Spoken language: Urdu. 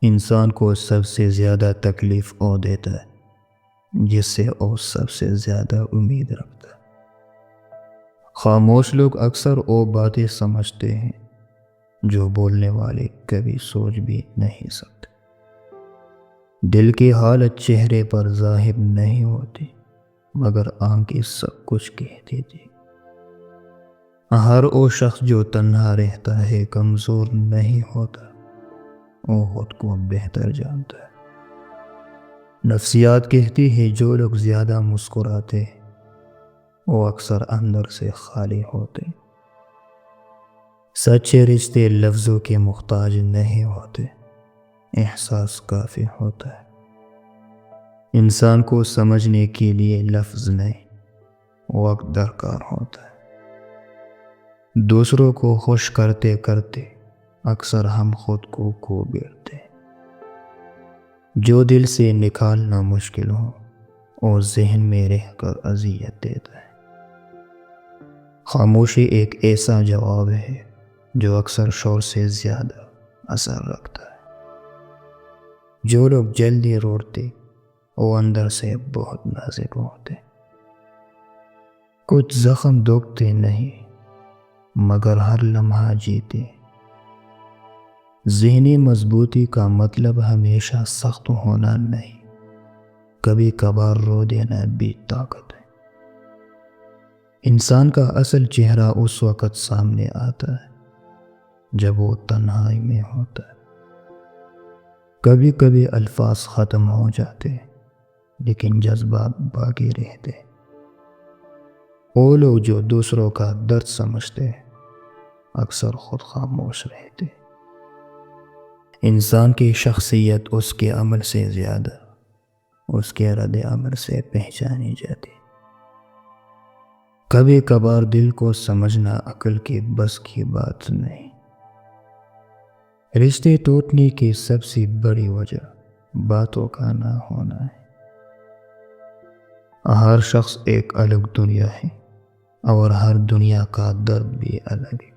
انسان کو سب سے زیادہ تکلیف وہ دیتا ہے جس سے وہ سب سے زیادہ امید رکھتا ہے۔ خاموش لوگ اکثر وہ باتیں سمجھتے ہیں جو بولنے والے کبھی سوچ بھی نہیں سکتے۔ دل کی حالت چہرے پر ظاہر نہیں ہوتی مگر آنکھیں سب کچھ کہہ دیتی۔ ہر وہ شخص جو تنہا رہتا ہے کمزور نہیں ہوتا، وہ خود کو بہتر جانتا ہے۔ نفسیات کہتی ہے جو لوگ زیادہ مسکراتے ہیں وہ اکثر اندر سے خالی ہوتے۔ سچے رشتے لفظوں کے محتاج نہیں ہوتے، احساس کافی ہوتا ہے۔ انسان کو سمجھنے کے لیے لفظ نہیں، وقت درکار ہوتا ہے۔ دوسروں کو خوش کرتے کرتے اکثر ہم خود کو کھو بیٹھتے ہیں۔ جو دل سے نکالنا مشکل ہو وہ ذہن میں رہ کر اذیت دیتا ہے۔ خاموشی ایک ایسا جواب ہے جو اکثر شور سے زیادہ اثر رکھتا ہے۔ جو لوگ جلدی روتے وہ اندر سے بہت نازک ہوتے۔ کچھ زخم دکھتے نہیں مگر ہر لمحہ جیتے۔ ذہنی مضبوطی کا مطلب ہمیشہ سخت ہونا نہیں، کبھی کبھار رو دینا بھی طاقت ہے۔ انسان کا اصل چہرہ اس وقت سامنے آتا ہے جب وہ تنہائی میں ہوتا ہے۔ کبھی کبھی الفاظ ختم ہو جاتے لیکن جذبات باقی رہتے۔ وہ لوگ جو دوسروں کا درد سمجھتے ہیں اکثر خود خاموش رہتے۔ انسان کی شخصیت اس کے عمل سے زیادہ اس کے رد عمل سے پہچانی جاتی۔ کبھی کبھار دل کو سمجھنا عقل کے بس کی بات نہیں۔ رشتے ٹوٹنے کی سب سے بڑی وجہ باتوں کا نہ ہونا ہے۔ ہر شخص ایک الگ دنیا ہے اور ہر دنیا کا درد بھی الگ ہے۔